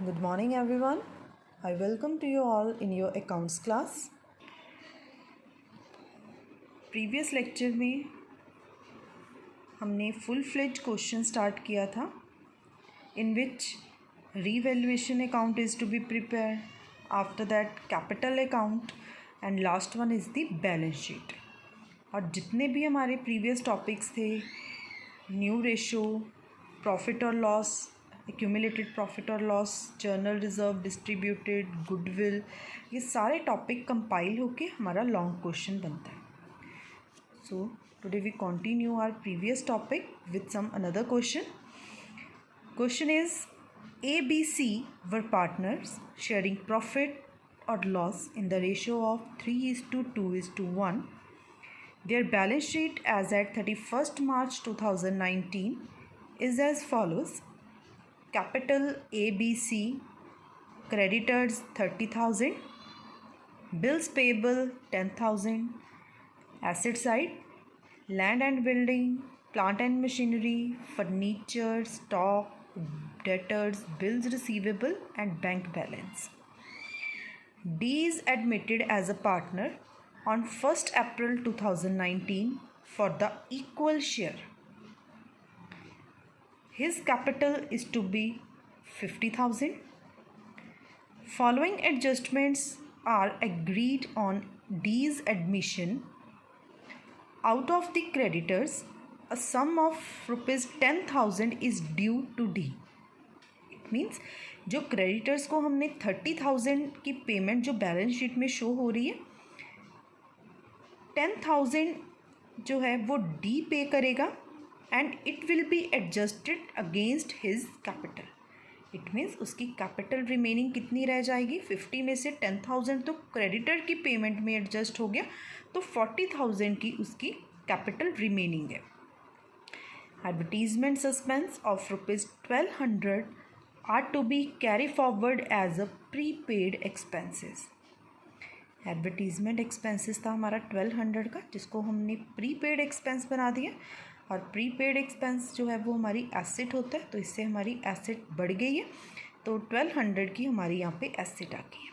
Good morning everyone. I welcome to you all in your accounts class. Previous lecture में हमने full fledge question start किया था in which revaluation account is to be prepared, after that capital account and last one is the balance sheet. और जितने भी हमारे previous topics थे new ratio, profit और लॉस, एक्यूमुलेटेड प्रॉफिट और loss, journal reserve, distributed, goodwill, ये सारे topic compile होके हमारा लॉन्ग क्वेश्चन बनता है. So today we continue our previous topic with some another question. Question is, A, B, C were partners sharing profit or loss in the ratio of 3:2:1. Their balance sheet as at 31st March 2019 is as follows. Capital ABC, creditors 30,000, bills payable 10,000, asset side, land and building, plant and machinery, furniture, stock, debtors, bills receivable and bank balance. D is admitted as a partner on 1st April 2019 for the equal share. His capital is to be 50,000. Following adjustments are agreed on D's admission. Out of the creditors, a sum of rupees 10,000 is due to D. It means जो creditors को हमने 30,000 की payment जो balance sheet में show हो रही है, 10,000 जो है वो D पे करेगा and it will be adjusted against his capital. It means उसकी कैपिटल रिमेनिंग कितनी रह जाएगी, 50 में से 10,000 तो क्रेडिटर की पेमेंट में एडजस्ट हो गया, तो 40,000 की उसकी कैपिटल रिमेनिंग है. Advertisement suspense of rupees 1,200 are to be carry forward as a prepaid expenses. Advertisement expenses था हमारा 1,200 का, जिसको हमने प्रीपेड एक्सपेंस बना दिया. और प्रीपेड एक्सपेंस जो है वो हमारी एसेट होता है, तो इससे हमारी एसेट बढ़ गई है, तो 1,200 की हमारी यहाँ पे एसेट आ गई है.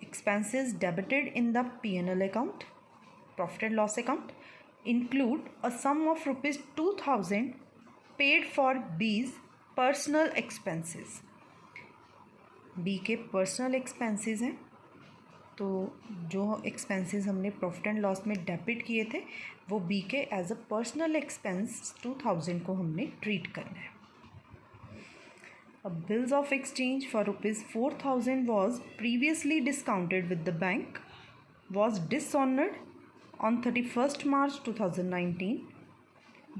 Expenses debited in the P&L account, profit and loss account, include a sum of rupees 2,000 paid for B's personal expenses. B के पर्सनल एक्सपेंसेस हैं, तो जो एक्सपेंसेस हमने प्रॉफिट एंड लॉस में डेबिट किए थे वो B के एज अ पर्सनल एक्सपेंस 2,000 को हमने ट्रीट करना है. अब bills of exchange for rupees 4,000 was previously discounted with the bank, was dishonoured on 31st March 2019,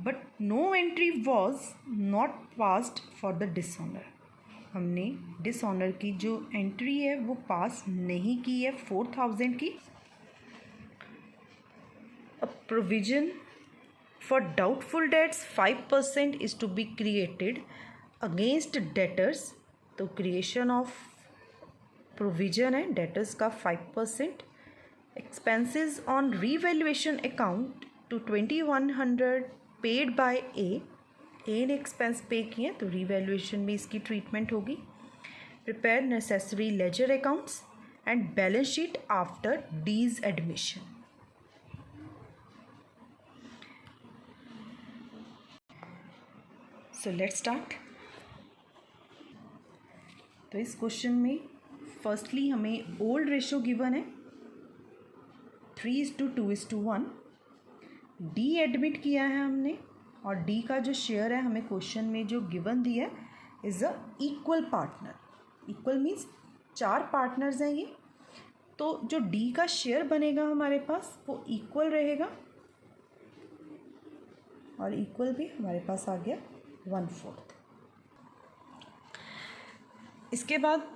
but no entry was not passed for the dishonor. हमने dishonour की जो entry है वो पास नहीं की है 4,000 की. A provision for doubtful debts 5% is to be created against debtors. तो क्रिएशन ऑफ प्रोविजन है डेटर्स का 5%. Expenses on revaluation account to 2,100 paid by A. A ने एक्सपेंस पे किए तो रिवैल्यूएशन में इसकी ट्रीटमेंट होगी. Prepare necessary ledger accounts and balance sheet after D's admission. So let's start. तो इस क्वेश्चन में फर्स्टली हमें ओल्ड रेशो गिवन है 3:2:1. D एडमिट किया है हमने, और D का जो शेयर है हमें क्वेश्चन में जो गिवन दिया है is a equal partner. Equal means 4 partners हैं ये, तो जो D का शेयर बनेगा हमारे पास वो इक्वल रहेगा, और इक्वल भी हमारे पास आ गया 1/4. इसके बाद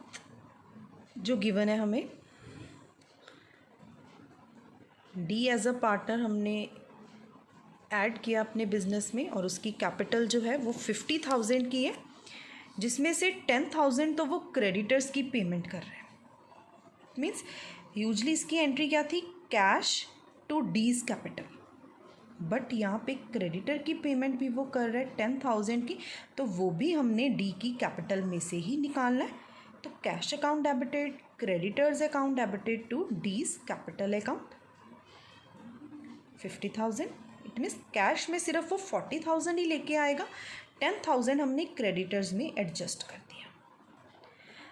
जो गिवन है हमें D एज अ पार्टनर हमने ऐड किया अपने बिजनेस में, और उसकी कैपिटल जो है वो 50,000 की है, जिसमें से 10,000 तो वो क्रेडिटर्स की पेमेंट कर रहे हैं. मीन्स यूजली इसकी एंट्री क्या थी, cash to D's capital. But यहाँ पे क्रेडिटर की पेमेंट भी वो कर रहा है 10,000 की, तो वो भी हमने डी की कैपिटल में से ही निकालना है। तो cash account debited, creditors account debited to D's capital account 50,000। It means cash में सिर्फ वो 40,000 ही लेके आएगा, 10,000 हमने क्रेडिटर्स में एडजस्ट कर दिया।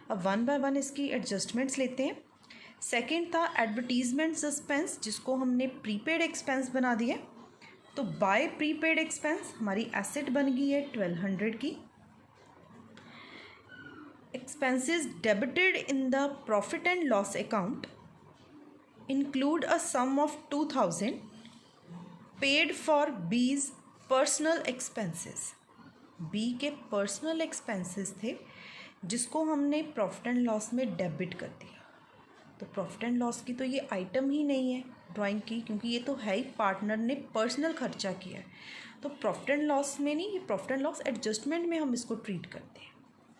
अब वन बाय वन इसकी एडजस्टमेंट्स लेते हैं। सेकंड था एडवर्टीजमेंट सस्पेंस, जिसको हमने प्रीपेड एक्सपेंस बना दिया। तो बाय प्रीपेड एक्सपेंस हमारी एसेट बन गई है 1200 की। Expenses debited in the profit and loss account include a sum of 2,000 paid for B's personal expenses. B के पर्सनल एक्सपेंसेस थे जिसको हमने प्रॉफिट एंड लॉस में डेबिट कर दिया। तो प्रॉफिट एंड लॉस की तो ये आइटम ही नहीं है ड्राइंग की, क्योंकि ये तो है ही पार्टनर ने पर्सनल खर्चा किया है। तो प्रॉफिट एंड लॉस में नहीं, ये प्रॉफिट एंड लॉस एडजस्टमेंट में हम इसको ट्रीट करते हैं।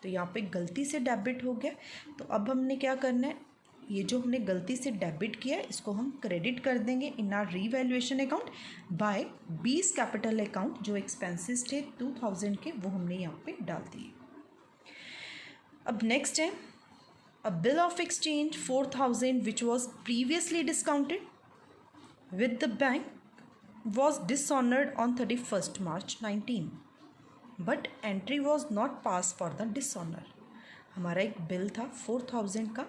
तो यहाँ पे गलती से डेबिट हो गया, तो अब हमने क्या करना है, ये जो हमने गलती से डेबिट किया इसको हम क्रेडिट कर देंगे इन आर रीवैल्यूएशन अकाउंट बाय बीज कैपिटल अकाउंट। जो एक्सपेंसेस थे 2,000 के वो हमने यहाँ पे डाल दिए। अब नेक्स्ट है a bill of exchange 4,000 which was previously discounted with the bank was dishonored on 31st March 19, but entry was not passed for the dishonor। हमारा एक बिल था 4,000 का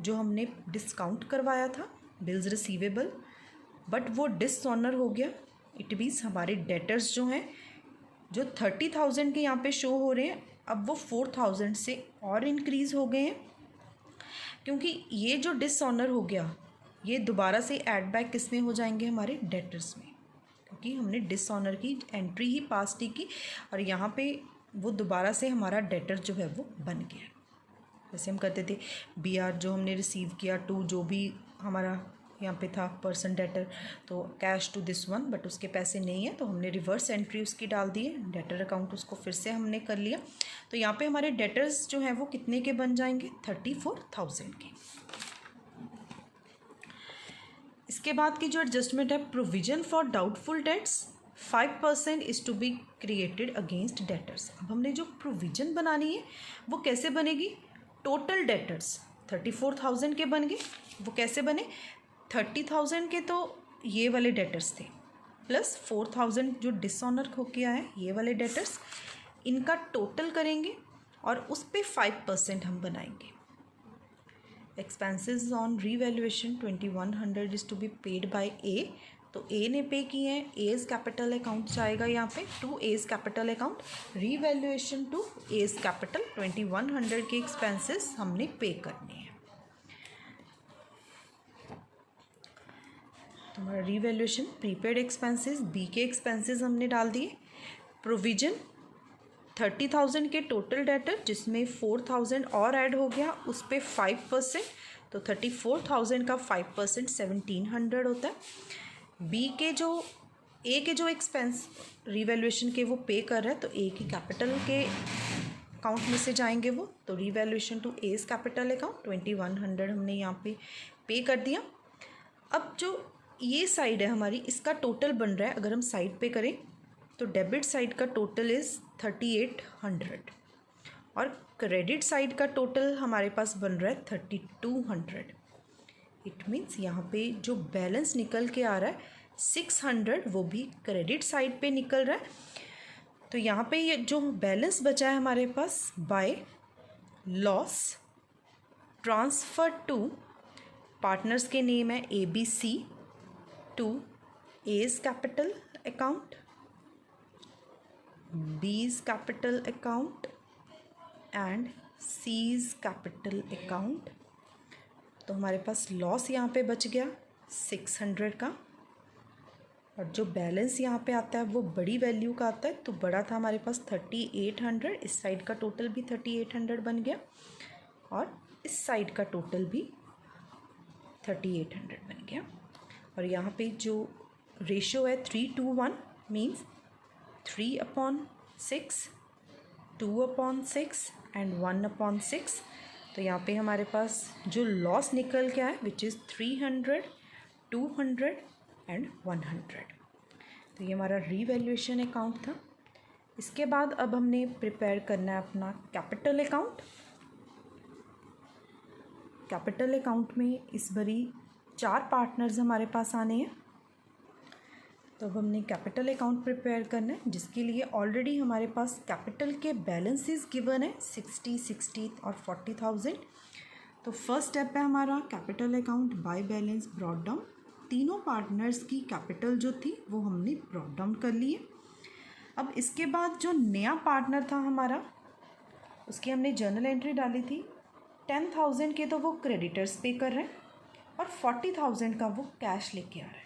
जो हमने डिस्काउंट करवाया था, बिल्स रिसीवेबल, बट वो डिसऑनर हो गया। इट मीन्स हमारे डेटर्स जो हैं जो 30,000 के यहाँ पे शो हो रहे हैं, अब वो 4,000 से और इंक्रीज़ हो गए हैं, क्योंकि ये जो डिसऑनर हो गया ये दोबारा से ऐड बैक किस में हो जाएंगे, हमारे डेटर्स में, क्योंकि हमने डिसऑनर की एंट्री ही पास नहीं की और यहाँ पे वो दोबारा से हमारा डेटर जो है वो बन गया। जैसे हम करते थे BR जो हमने रिसीव किया टू जो भी हमारा यहाँ पे था पर्सन डेटर, तो cash to this one, but उसके पैसे नहीं है तो हमने रिवर्स एंट्री उसकी डाल दी है, डेटर अकाउंट उसको फिर से हमने कर लिया। तो यहाँ पे हमारे डेटर्स जो हैं वो कितने के बन जाएंगे, 34,000 के। इसके बाद की जो एडजस्टमेंट है, provision for doubtful debts 5% is to be created against debtors. अब हमने जो प्रोविजन बनानी है वो कैसे बनेगी, टोटल डेटर्स 34,000 के बन गए, वो कैसे बने, 30,000 के तो ये वाले डेटर्स थे प्लस 4,000 जो डिसऑनर हो के आए ये वाले डेटर्स, इनका टोटल करेंगे और उस पे 5% हम बनाएंगे। Expenses on revaluation 2,100 is to be paid by A. तो ए ने पे किए हैं, एज कैपिटल अकाउंट जाएगा यहाँ पे to A's capital account, revaluation to A's capital 2,100 के एक्सपेंसेस हमने पे करने हैं। तो हमारा रीवैल्यूएशन प्रीपेड एक्सपेंसेस, बी के एक्सपेंसेस हमने डाल दिए। प्रोविजन 30,000 के टोटल डेटर जिसमें 4,000 और ऐड हो गया, उस पर 5%, तो 34,000 का 5% 1,700 होता है। बी के जो ए के जो एक्सपेंस रीवैल्यूएशन के वो पे कर रहा है, तो ए की कैपिटल के अकाउंट में से जाएंगे वो, तो revaluation to A's capital account 2,100 हमने यहाँ पे कर दिया। अब जो ये साइड है हमारी, इसका टोटल बन रहा है, अगर हम साइड पे करें तो डेबिट साइड का टोटल इज़ 3,800 और क्रेडिट साइड का टोटल हमारे पास बन रहा है 3,200। इट मीन्स यहाँ पे जो बैलेंस निकल के आ रहा है 600, वो भी क्रेडिट साइड पे निकल रहा है। तो यहाँ पे ये जो बैलेंस बचा है हमारे पास, by loss transfer to partners के नेम है ABC to A's capital account, B's capital account and C's capital account. तो हमारे पास लॉस यहाँ पे बच गया 600 का, और जो बैलेंस यहाँ पे आता है वो बड़ी वैल्यू का आता है, तो बड़ा था हमारे पास 3,800, इस साइड का टोटल भी 3,800 बन गया और इस साइड का टोटल भी 3,800 बन गया। और यहाँ पे जो रेशो है 3:1 मीन्स 3/6, 2/6 एंड 1/6। तो यहाँ पे हमारे पास जो लॉस निकल के आए विच इज़ 300, 200 एंड 100। तो ये हमारा रीवैल्यूएशन अकाउंट था। इसके बाद अब हमने प्रिपेयर करना है अपना कैपिटल अकाउंट। कैपिटल अकाउंट में इस बारी 4 पार्टनर्स हमारे पास आने हैं। तो अब हमने कैपिटल अकाउंट प्रिपेयर करना है, जिसके लिए ऑलरेडी हमारे पास कैपिटल के बैलेंसेस गिवन है 60, 60 और 40,000। तो फर्स्ट स्टेप है हमारा capital account by balance brought down. तीनों पार्टनर्स की कैपिटल जो थी वो हमने ब्रॉट डाउन कर ली है। अब इसके बाद जो नया पार्टनर था हमारा, उसकी हमने जर्नल एंट्री डाली थी। 10,000 के तो वो क्रेडिटर्स पे कर रहे हैं और 40,000 का वो कैश लेके आ रहे हैं।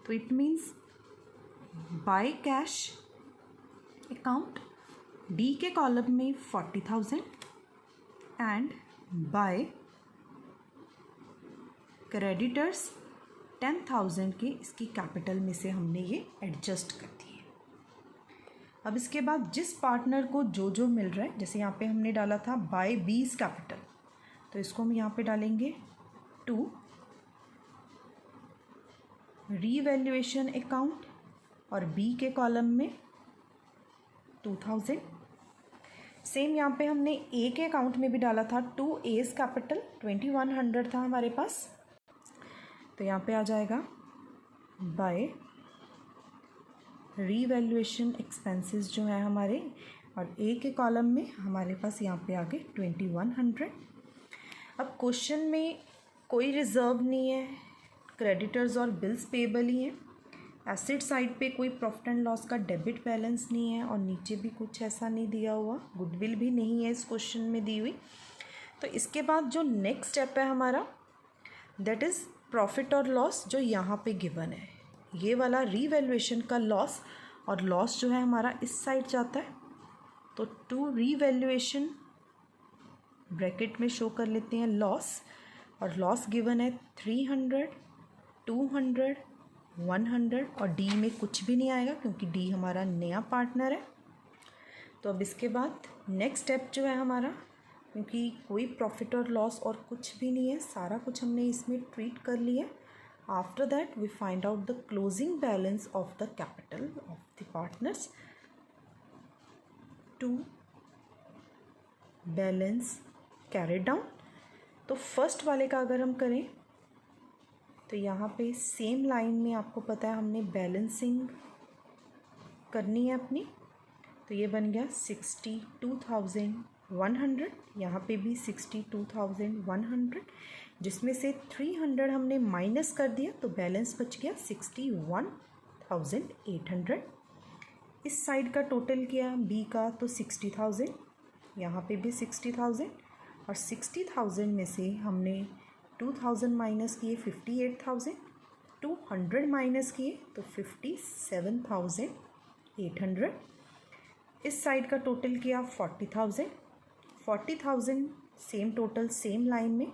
तो it means by cash account D के कॉलम में 40,000 एंड बाय क्रेडिटर्स 10,000 के इसकी कैपिटल में से हमने ये एडजस्ट कर दिए। अब इसके बाद जिस पार्टनर को जो जो मिल रहा है, जैसे यहाँ पे हमने डाला था बाय बीज कैपिटल, तो इसको हम यहाँ पे डालेंगे 2 रीवैल्यूएशन अकाउंट और बी के कॉलम में 2,000। सेम यहाँ पे हमने ए के अकाउंट में भी डाला था 2 एज कैपिटल, 2,100 था हमारे पास, तो यहाँ पे आ जाएगा बाय रीवैल्यूएशन एक्सपेंसेस जो है हमारे, और ए के कॉलम में हमारे पास यहाँ पे आ गए 2,100। अब क्वेश्चन में कोई रिजर्व नहीं है, क्रेडिटर्स और बिल्स पेबल ही हैं। एसेट साइड पे कोई प्रॉफिट एंड लॉस का डेबिट बैलेंस नहीं है और नीचे भी कुछ ऐसा नहीं दिया हुआ, गुडविल भी नहीं है इस क्वेश्चन में दी हुई। तो इसके बाद जो नेक्स्ट स्टेप है हमारा, दैट इज़ प्रॉफिट और लॉस, जो यहाँ पे गिवन है। ये वाला रीवैल्यूएशन का लॉस, और लॉस जो है हमारा इस साइड जाता है, तो टू रीवैल्यूएशन ब्रैकेट में शो कर लेते हैं लॉस, और लॉस गिवन है 300, 200, 100, और डी में कुछ भी नहीं आएगा क्योंकि डी हमारा नया पार्टनर है। तो अब इसके बाद नेक्स्ट स्टेप जो है हमारा, क्योंकि कोई प्रॉफिट और लॉस और कुछ भी नहीं है, सारा कुछ हमने इसमें ट्रीट कर लिया। After that we find out the closing balance of the capital of the partners to balance carried down. तो फर्स्ट वाले का अगर हम करें तो यहाँ पे सेम लाइन में आपको पता है हमने बैलेंसिंग करनी है अपनी, तो ये बन गया 62,100। यहाँ पे भी 62,100, जिसमें से 300 हमने माइनस कर दिया तो बैलेंस बच गया 61,800। इस साइड का टोटल किया बी का तो 60,000, यहाँ पे भी 60,000, और 60,000 में से हमने 2,000 माइनस किए 58,000, 200 माइनस किए तो 57,800। इस साइड का टोटल किया 40,000, 40,000 सेम टोटल सेम लाइन में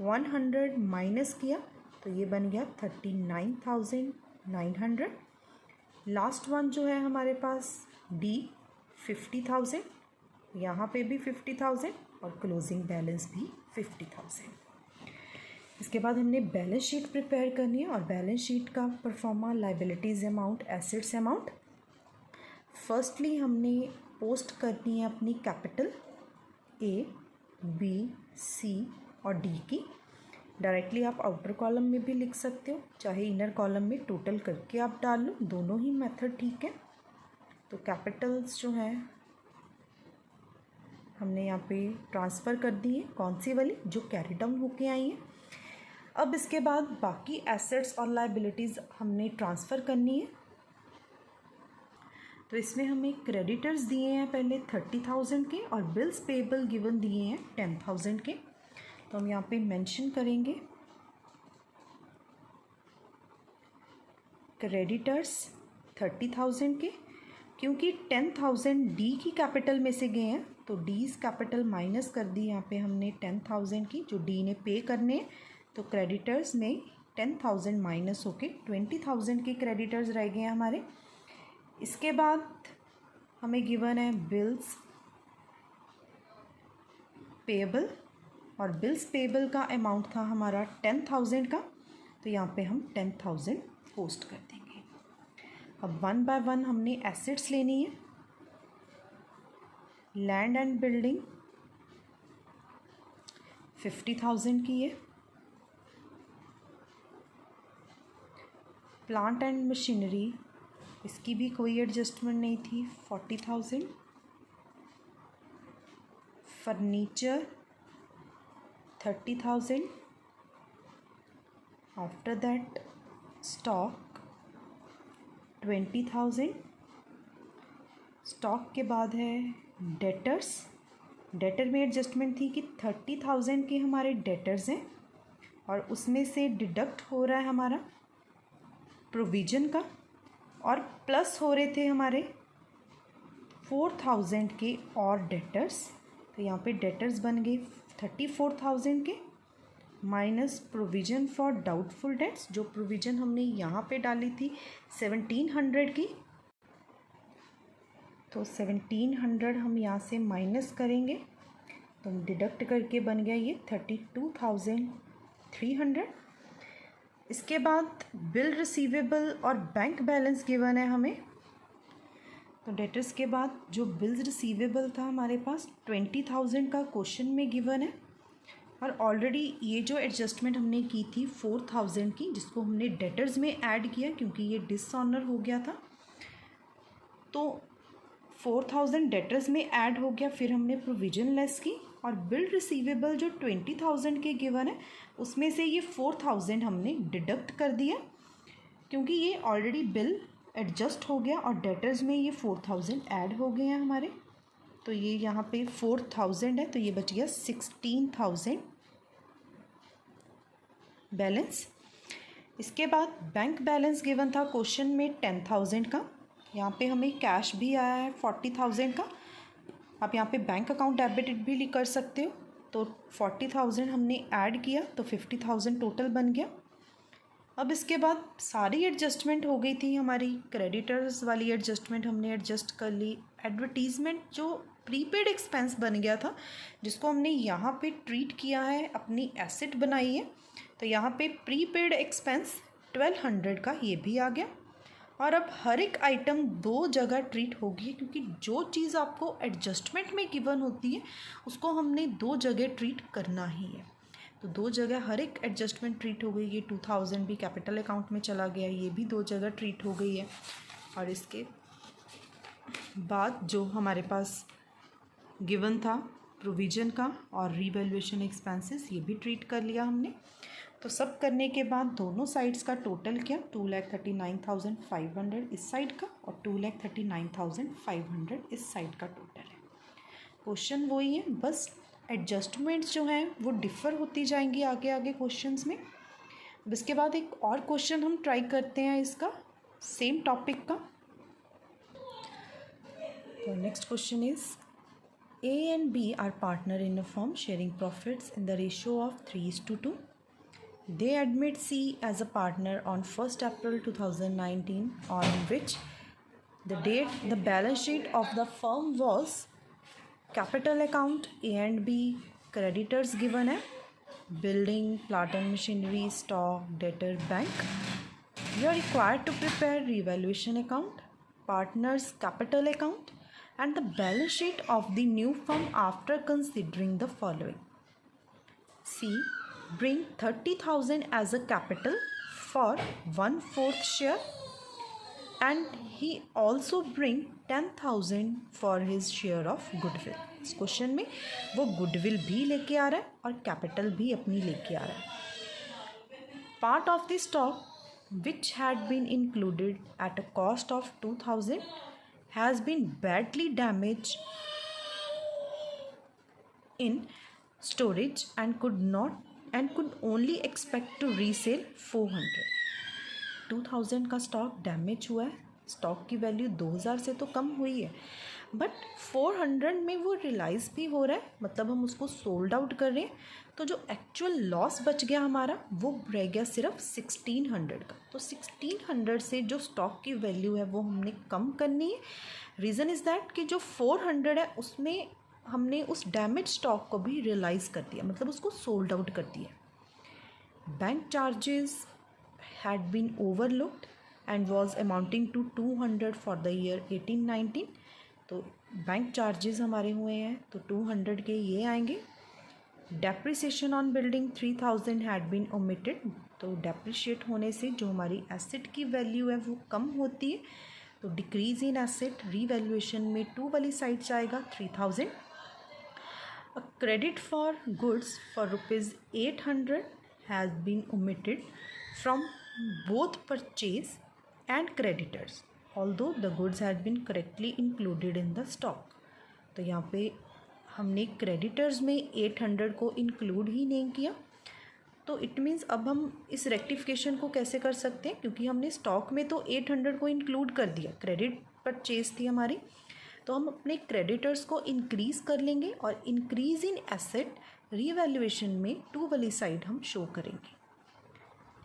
100 माइनस किया तो ये बन गया 39,900। लास्ट वन जो है हमारे पास डी 50,000, यहाँ पे भी 50,000 और क्लोजिंग बैलेंस भी 50,000। इसके बाद हमने बैलेंस शीट प्रिपेयर करनी है, और बैलेंस शीट का pro forma liabilities amount, assets amount. Firstly हमने पोस्ट करनी है अपनी कैपिटल ए, बी, सी और डी की। डायरेक्टली आप आउटर कॉलम में भी लिख सकते हो, चाहे इनर कॉलम में टोटल करके आप डाल लो, दोनों ही मेथड ठीक है। तो कैपिटल्स जो हैं हमने यहाँ पे ट्रांसफ़र कर दी है, कौन सी वाली, जो कैरी डाउन होके आई हैं। अब इसके बाद बाकी एसेट्स और लाइबिलिटीज़ हमने ट्रांसफ़र करनी है। तो इसमें हमें क्रेडिटर्स दिए हैं पहले 30,000 के, और बिल्स पेबल गिवन दिए हैं 10,000 के। तो हम यहाँ पे मेंशन करेंगे क्रेडिटर्स 30,000 के, क्योंकि 10,000 डी की कैपिटल में से गए हैं तो डीज कैपिटल माइनस कर दी यहाँ पे हमने 10,000 की, जो डी ने पे करने हैं। तो क्रेडिटर्स में 10,000 माइनस होके 20,000 के क्रेडिटर्स रह गए हैं हमारे। इसके बाद हमें गिवन है बिल्स पेएबल, और बिल्स पेएबल का अमाउंट था हमारा 10,000 का, तो यहाँ पे हम 10,000 पोस्ट कर देंगे। अब वन बाय वन हमने एसेट्स लेनी है। लैंड एंड बिल्डिंग 50,000 की है। प्लांट एंड मशीनरी, इसकी भी कोई एडजस्टमेंट नहीं थी, 40,000। Furniture 30,000। After that stock 20,000। Stock के बाद है डेटर्स। डेटर में एडजस्टमेंट थी कि 30,000 के हमारे डेटर्स हैं और उसमें से डिडक्ट हो रहा है हमारा प्रोविज़न का, और प्लस हो रहे थे हमारे 4,000 के और डेटर्स। तो यहाँ पे डेटर्स बन गए 34,000 के, minus provision for doubtful dates, जो प्रोविज़न हमने यहाँ पे डाली थी 1,700 की। तो 1,700 हम यहाँ से माइनस करेंगे तो डिडक्ट करके बन गया ये 32,300। इसके बाद बिल रिसीवेबल और बैंक बैलेंस गिवन है हमें। तो डेटर्स के बाद जो बिल्स रिसीवेबल था हमारे पास 20,000 का क्वेश्चन में गिवन है, और ऑलरेडी ये जो एडजस्टमेंट हमने की थी 4,000 की, जिसको हमने डेटर्स में ऐड किया क्योंकि ये डिसऑनर हो गया था, तो 4,000 डेटर्स में ऐड हो गया। फिर हमने प्रोविज़न लेस की, और बिल रिसीवेबल जो 20,000 के गिवन है उसमें से ये 4,000 हमने डिडक्ट कर दिया क्योंकि ये ऑलरेडी बिल एडजस्ट हो गया, और डेटर्स में ये 4,000 ऐड हो गए हैं हमारे। तो ये यहाँ पे 4,000 है, तो ये बच गया 16,000 बैलेंस। इसके बाद बैंक बैलेंस गिवन था क्वेश्चन में 10,000 का। यहाँ पे हमें कैश भी आया है 40,000 का। आप यहाँ पे बैंक अकाउंट डेबिटेड भी कर सकते हो। तो 40,000 हमने ऐड किया तो 50,000 टोटल बन गया। अब इसके बाद सारी एडजस्टमेंट हो गई थी हमारी। क्रेडिटर्स वाली एडजस्टमेंट हमने एडजस्ट कर ली। एडवर्टीज़मेंट जो प्रीपेड एक्सपेंस बन गया था, जिसको हमने यहाँ पे ट्रीट किया है, अपनी एसेट बनाई है, तो यहाँ पे प्रीपेड एक्सपेंस 1,200 का ये भी आ गया। और अब हर एक आइटम दो जगह ट्रीट होगी क्योंकि जो चीज़ आपको एडजस्टमेंट में गिवन होती है उसको हमने दो जगह ट्रीट करना ही है। तो दो जगह हर एक एडजस्टमेंट ट्रीट हो गई। ये 2,000 भी कैपिटल अकाउंट में चला गया, ये भी दो जगह ट्रीट हो गई है। और इसके बाद जो हमारे पास गिवन था प्रोविज़न का और रीवैल्यूएशन एक्सपेंसेस, ये भी ट्रीट कर लिया हमने। तो सब करने के बाद दोनों साइड्स का टोटल क्या, 2,39,500 इस साइड का और 2,39,500 इस साइड का टोटल है। क्वेश्चन वही है, बस एडजस्टमेंट्स जो हैं वो डिफ़र होती जाएंगी आगे आगे क्वेश्चंस में। अब इसके बाद एक और क्वेश्चन हम ट्राई करते हैं इसका, सेम टॉपिक का। तो next question is A and B are partner in a firm sharing profits in the ratio of 3:2. They admit C as a partner on 1st April 2019, on which the date the balance sheet of the firm was capital account A and B, creditors given है building, plant and machinery, stock, debtor, bank. You are required to prepare revaluation account, partners capital account and the balance sheet of the new firm after considering the following. C. Bring 30,000 as a capital for 1/4 share, and he also bring 10,000 for his share of goodwill. इस question में वो goodwill भी लेके आ रहा है और capital भी अपनी लेके आ रहा है। Part of the stock which had been included at a cost of 2,000 has been badly damaged in storage and could only expect to resell 400. 2,000 का स्टॉक डैमेज हुआ है। स्टॉक की वैल्यू 2,000 से तो कम हुई है, बट 400 में वो रियलाइज़ भी हो रहा है, मतलब हम उसको सोल्ड आउट कर रहे हैं। तो जो एक्चुअल लॉस बच गया हमारा वो रह गया सिर्फ 1,600 का। तो 1,600 से जो स्टॉक की वैल्यू है वो हमने कम करनी है। रीज़न इज़ दैट कि जो 400 है उसमें हमने उस डैमेज स्टॉक को भी रियलाइज़ कर दिया, मतलब उसको सोल्ड आउट कर दिया। Bank charges had been overlooked and was amounting to 200 for the year 18-19। तो बैंक चार्जेस हमारे हुए हैं तो 200 के ये आएंगे। Depreciation on building 3000 had been omitted, तो डेप्रिशिएट होने से जो हमारी एसेट की वैल्यू है वो कम होती है, तो डिक्रीज इन एसेट रीवैल्यूएशन में 2 वाली साइड जाएगा 3000। A credit for goods for ₹800 has been omitted from both purchase and creditors although the goods had been correctly included in the stock. तो यहाँ पे हमने क्रेडिटर्स में 800 को इंक्लूड ही नहीं किया, तो इट मीन्स अब हम इस रेक्टिफिकेशन को कैसे कर सकते हैं, क्योंकि हमने स्टॉक में तो 800 को इंक्लूड कर दिया, क्रेडिट परचेज थी हमारी, तो हम अपने क्रेडिटर्स को इंक्रीज़ कर लेंगे और इंक्रीज इन एसेट रीवैल्यूएशन में 2 वाली साइड हम शो करेंगे।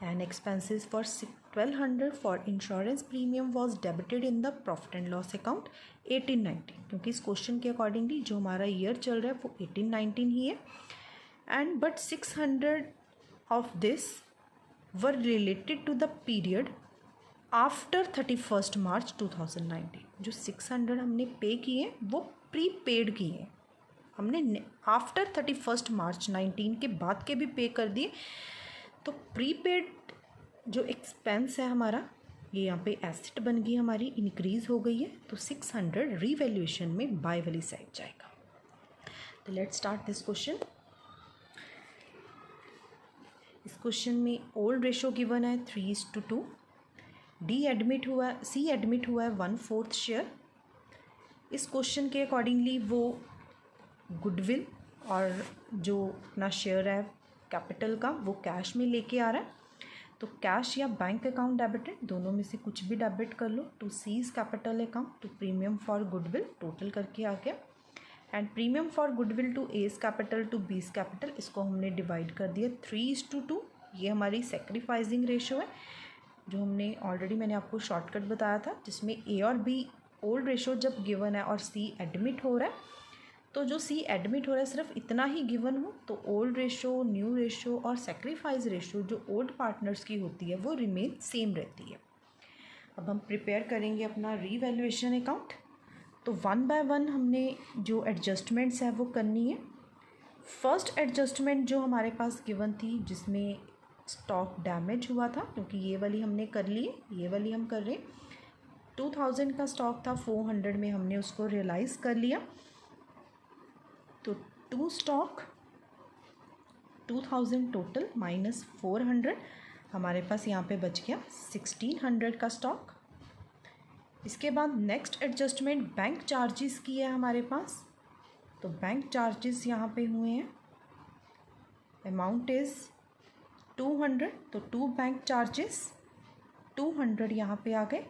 And expenses for 1200 for insurance premium was debited in the profit and loss account 18-19, क्योंकि इस क्वेश्चन के अकॉर्डिंगली जो हमारा ईयर चल रहा है वो 18-19 ही है। And but 600 of this were related to the period after 31 March 2019। जो 600 हमने पे किए वो प्री पेड किए हैं, हमने आफ्टर 31 मार्च 19 के बाद के भी पे कर दिए, तो प्रीपेड जो एक्सपेंस है हमारा ये यहाँ पे एसेट बन गई हमारी, इंक्रीज़ हो गई है, तो 600 रीवैल्यूएशन में बाय वाली साइड जाएगा। तो लेट्स स्टार्ट दिस क्वेश्चन। इस क्वेश्चन में ओल्ड रेशो गिवन है 3:2, सी एडमिट हुआ है 1/4 शेयर। इस क्वेश्चन के अकॉर्डिंगली वो गुडविल और जो अपना शेयर है कैपिटल का वो कैश में लेके आ रहा है, तो कैश या बैंक अकाउंट डेबिटेड, दोनों में से कुछ भी डेबिट कर लो, to C's capital account to premium for goodwill total करके आ गया। And premium for goodwill to A's capital to B's capital, इसको हमने डिवाइड कर दिया 3:2। ये हमारी सेक्रीफाइसिंग रेशो है जो हमने ऑलरेडी मैंने आपको शॉर्टकट बताया था, जिसमें ए और बी ओल्ड रेशो जब गिवन है और सी एडमिट हो रहा है, तो जो सी एडमिट हो रहा है सिर्फ इतना ही गिवन हो, तो ओल्ड रेशो, न्यू रेशो और सेक्रीफाइस रेशो जो ओल्ड पार्टनर्स की होती है वो रिमेन सेम रहती है। अब हम प्रिपेयर करेंगे अपना रीवैल्यूएशन अकाउंट, तो 1 बाय 1 हमने जो एडजस्टमेंट्स है वो करनी है। फर्स्ट एडजस्टमेंट जो हमारे पास गिवन थी जिसमें स्टॉक डैमेज हुआ था, क्योंकि ये वाली हमने कर ली है, ये वाली हम कर रहे हैं। 2000 का स्टॉक था, 400 में हमने उसको रियलाइज़ कर लिया, तो 2 स्टॉक 2000 टोटल माइनस 400, हमारे पास यहाँ पे बच गया 1600 का स्टॉक। इसके बाद नेक्स्ट एडजस्टमेंट बैंक चार्जेस की है हमारे पास, तो बैंक चार्जेस यहाँ पे हुए हैं, अमाउंट इज़ 200, तो 2 बैंक चार्जेस 200 यहाँ पे आ गए।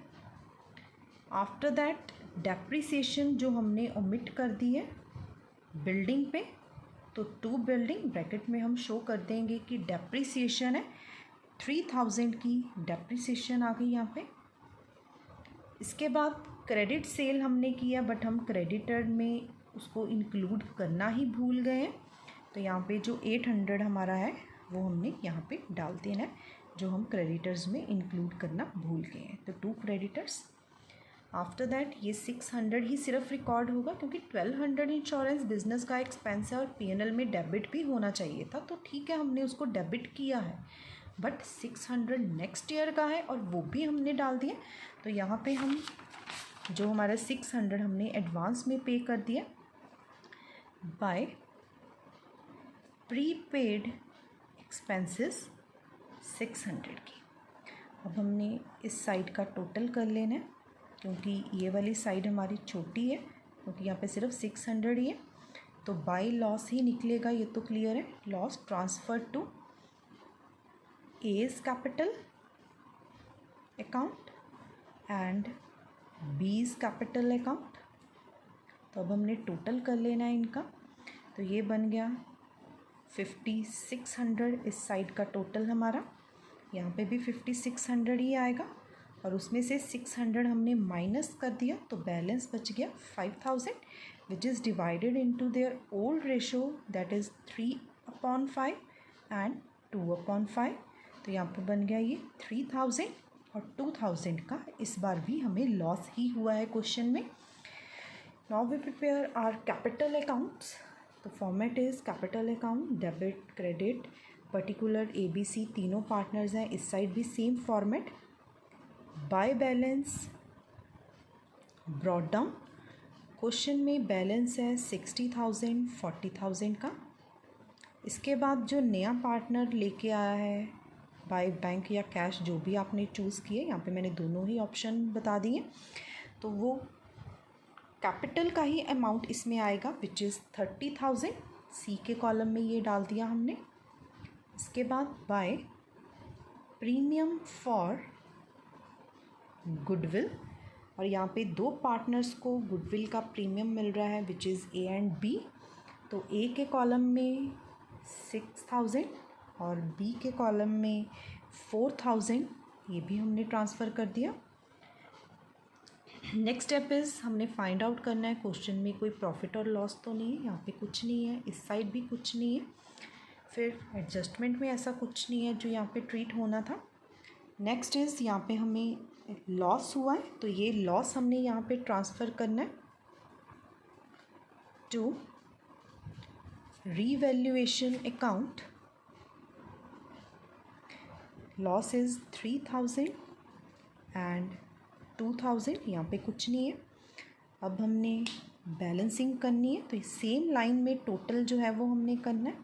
आफ्टर दैट डेप्रिसिएशन जो हमने ओमिट कर दी है बिल्डिंग पे, तो 2 बिल्डिंग ब्रैकेट में हम शो कर देंगे कि डेप्रिसिएशन है 3000 की डेप्रिसिएशन आ गई यहाँ पे। इसके बाद क्रेडिट सेल हमने किया, बट हम क्रेडिटर में उसको इंक्लूड करना ही भूल गए हैं, तो यहाँ पे जो 800 हमारा है वो हमने यहाँ पे डाल देना है, जो हम क्रेडिटर्स में इंक्लूड करना भूल गए हैं, तो 2 क्रेडिटर्स। आफ्टर दैट ये 600 ही सिर्फ रिकॉर्ड होगा, क्योंकि 1200 इंश्योरेंस बिजनेस का एक्सपेंस है और पीएनएल में डेबिट भी होना चाहिए था, तो ठीक है हमने उसको डेबिट किया है, बट 600 नेक्स्ट ईयर का है और वो भी हमने डाल दिया। तो यहाँ पे हम जो हमारा 600 हमने एडवांस में पे कर दिया बाय प्रीपेड एक्सपेंसेस 600 की। अब हमने इस साइड का टोटल कर लेना है, क्योंकि ये वाली साइड हमारी छोटी है, क्योंकि यहाँ पे सिर्फ 600 ही है, तो बाय लॉस ही निकलेगा, ये तो क्लियर है। Loss transfer to A's capital account and B's capital account. तो अब हमने टोटल कर लेना है इनका, तो ये बन गया 5600 इस साइड का टोटल हमारा, यहाँ पे भी 5600 ही आएगा, और उसमें से 600 हमने माइनस कर दिया, तो बैलेंस बच गया 5000, which is divided into their old ratio that is 3/5 and 2/5। तो यहाँ पर बन गया ये 3000 और 2000 का इस बार भी हमें लॉस ही हुआ है क्वेश्चन में। Now we prepare our capital accounts. तो format is capital account, debit, credit, particular, ABC तीनों पार्टनर्स हैं। इस साइड भी same format, by balance, brought down. Question में बैलेंस है 60,000, 40,000 का। इसके बाद जो नया पार्टनर लेके आया है बाय बैंक या कैश, जो भी आपने चूज़ किए, यहाँ पे मैंने दोनों ही ऑप्शन बता दिए, तो वो कैपिटल का ही अमाउंट इसमें आएगा विच इज़ 30,000। सी के कॉलम में ये डाल दिया हमने। इसके बाद बाय प्रीमियम फॉर गुडविल, और यहाँ पे दो पार्टनर्स को गुडविल का प्रीमियम मिल रहा है which is A and B. तो ए के कॉलम में 6,000 और बी के कॉलम में 4,000, ये भी हमने ट्रांसफ़र कर दिया। नेक्स्ट स्टेप इज़ हमने फाइंड आउट करना है क्वेश्चन में कोई प्रॉफिट और लॉस तो नहीं है, यहाँ पे कुछ नहीं है, इस साइड भी कुछ नहीं है, फिर एडजस्टमेंट में ऐसा कुछ नहीं है जो यहाँ पे ट्रीट होना था। नेक्स्ट इज़ यहाँ पे हमें लॉस हुआ है, तो ये लॉस हमने यहाँ पे ट्रांसफ़र करना है to revaluation account. Loss is 3,000 and 2,000, यहाँ पे कुछ नहीं है। अब हमने बैलेंसिंग करनी है, तो सेम लाइन में टोटल जो है वो हमने करना है।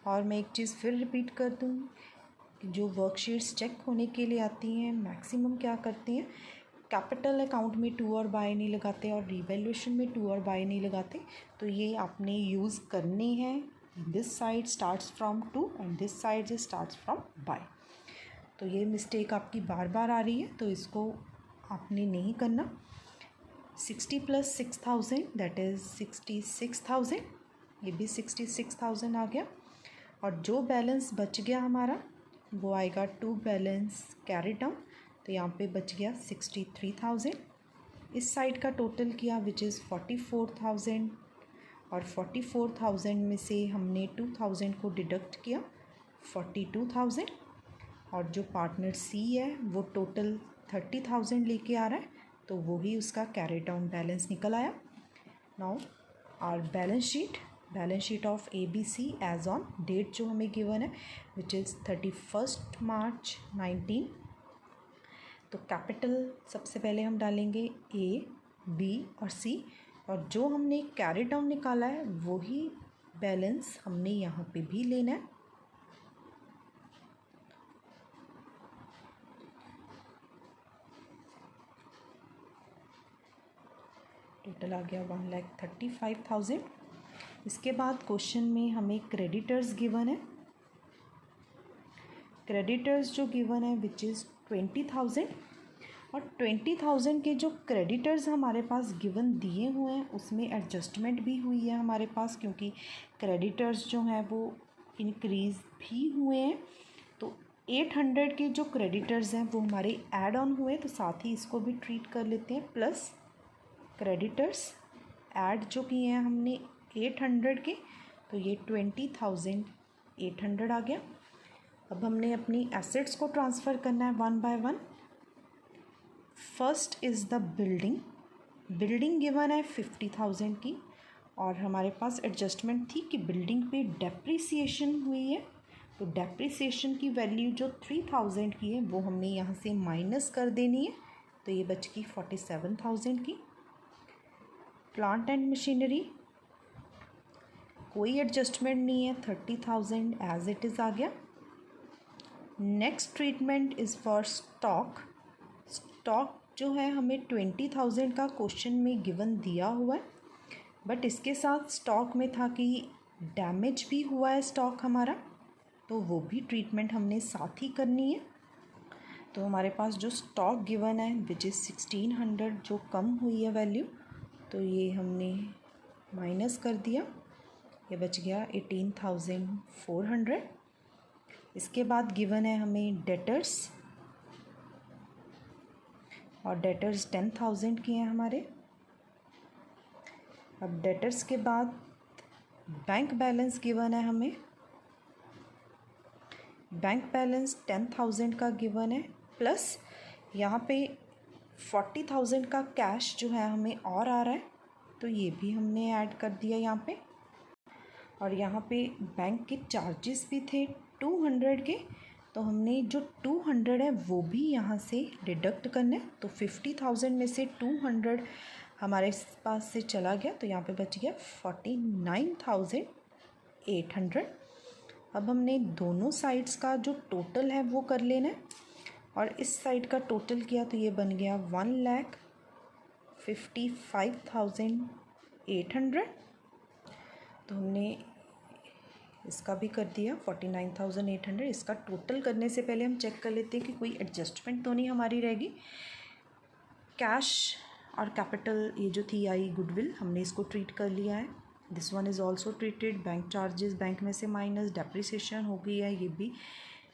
और मैं एक चीज़ फिर रिपीट कर दूँ, जो वर्कशीट्स चेक होने के लिए आती हैं मैक्सिमम क्या करते हैं, कैपिटल अकाउंट में टू और बाय नहीं लगाते और रिवैल्यूएशन में टू और बाय नहीं लगाते। तो ये आपने यूज़ करने हैं, this side starts from to and this side starts from by. तो ये मिस्टेक आपकी बार बार आ रही है, तो इसको आपने नहीं करना। 60 + 6,000 दैट इज़ 66,000, ये भी 66,000 आ गया। और जो बैलेंस बच गया हमारा वो आएगा टू बैलेंस कैरी डाउन, तो यहाँ पे बच गया 63,000। इस साइड का टोटल किया विच इज़ 44,000, और 44,000 में से हमने 2,000 को डिडक्ट किया, 42,000। और जो पार्टनर सी है वो टोटल 30,000 लेके आ रहा है, तो वो ही उसका कैरी डाउन बैलेंस निकल आया। Now our balance sheet of ABC as on date जो हमें गिवन है विच इज़ 31 मार्च 19। तो कैपिटल सबसे पहले हम डालेंगे A, B और C, और जो हमने कैरी डाउन निकाला है वही बैलेंस हमने यहाँ पे भी लेना है। टोटल आ गया 1,35,000। इसके बाद क्वेश्चन में हमें क्रेडिटर्स गिवन है, क्रेडिटर्स जो गिवन है विच इज़ 20,000, और 20,000 के जो क्रेडिटर्स हमारे पास गिवन दिए हुए हैं उसमें एडजस्टमेंट भी हुई है हमारे पास, क्योंकि क्रेडिटर्स जो हैं वो इंक्रीज़ भी हुए हैं। तो 800 के जो क्रेडिटर्स हैं वो हमारे ऐड ऑन हुए, तो साथ ही इसको भी ट्रीट कर लेते हैं। प्लस क्रेडिटर्स ऐड जो किए हैं हमने 800 के, तो ये 20,800 आ गया। अब हमने अपनी एसेट्स को ट्रांसफ़र करना है one by one. First is the building given है 50,000 की, और हमारे पास एडजस्टमेंट थी कि बिल्डिंग पे डेप्रिसिएशन हुई है, तो डेप्रिसिएशन की वैल्यू जो 3,000 की है वो हमने यहाँ से माइनस कर देनी है, तो ये बच गई 47,000 की। प्लांट एंड मशीनरी कोई एडजस्टमेंट नहीं है, 30,000 एज इट इज़ आ गया। Next treatment is for stock जो है हमें 20,000 का क्वेश्चन में गिवन दिया हुआ है, बट इसके साथ स्टॉक में था कि डैमेज भी हुआ है स्टॉक हमारा, तो वो भी ट्रीटमेंट हमने साथ ही करनी है। तो हमारे पास जो स्टॉक गिवन है विच इज़ 1,600 जो कम हुई है वैल्यू, तो ये हमने माइनस कर दिया, ये बच गया 18,400। इसके बाद गिवन है हमें डेटर्स, और डेटर्स 10,000 के हैं हमारे। अब डेटर्स के बाद बैंक बैलेंस गिवन है हमें, बैंक बैलेंस 10,000 का गिवन है, प्लस यहाँ पे 40,000 का कैश जो है हमें और आ रहा है, तो ये भी हमने ऐड कर दिया यहाँ पे। और यहाँ पे बैंक के चार्जेस भी थे 200 के, तो हमने जो 200 है वो भी यहाँ से डिडक्ट करना है। तो 50,000 में से 200 हमारे पास से चला गया, तो यहाँ पे बच गया 49,800। अब हमने दोनों साइड्स का जो टोटल है वो कर लेना है, और इस साइड का टोटल किया तो ये बन गया 1,55,800। तो हमने इसका भी कर दिया 49,800। इसका टोटल करने से पहले हम चेक कर लेते हैं कि कोई एडजस्टमेंट तो नहीं हमारी रहेगी। कैश और कैपिटल ये जो थी आई गुडविल, हमने इसको ट्रीट कर लिया है। This one is also treated. Bank charges bank में से माइनस, डेप्रिसिएशन हो गई है, ये भी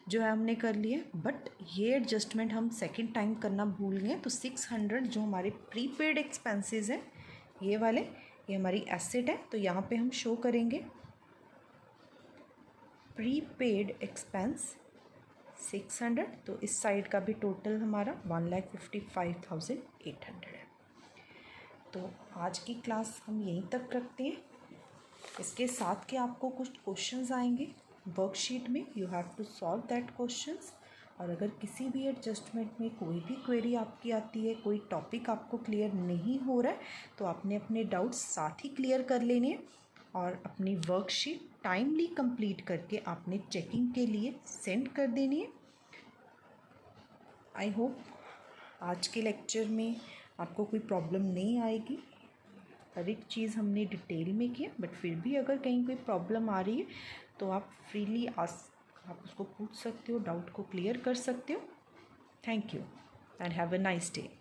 जो है हमने कर लिया। बट ये एडजस्टमेंट हम सेकेंड टाइम करना भूल गए, तो 600 जो हमारे प्रीपेड एक्सपेंसेस हैं ये वाले, ये हमारी एसेट है, तो यहाँ पे हम शो करेंगे प्रीपेड एक्सपेंस 600। तो इस साइड का भी टोटल हमारा 1,55,800 है। तो आज की क्लास हम यहीं तक रखते हैं। इसके साथ के आपको कुछ क्वेश्चंस आएंगे वर्कशीट में, you have to solve that questions. और अगर किसी भी एडजस्टमेंट में कोई भी क्वेरी आपकी आती है, कोई टॉपिक आपको क्लियर नहीं हो रहा है, तो आपने अपने डाउट्स साथ ही क्लियर कर लेने हैं, और अपनी वर्कशीट टाइमली कंप्लीट करके आपने चेकिंग के लिए सेंड कर देनी है। आई होप आज के लेक्चर में आपको कोई प्रॉब्लम नहीं आएगी। हर एक चीज़ हमने डिटेल में किया, बट फिर भी अगर कहीं कोई प्रॉब्लम आ रही है तो आप फ्रीली आप उसको पूछ सकते हो, डाउट को क्लियर कर सकते हो। Thank you and have a nice day.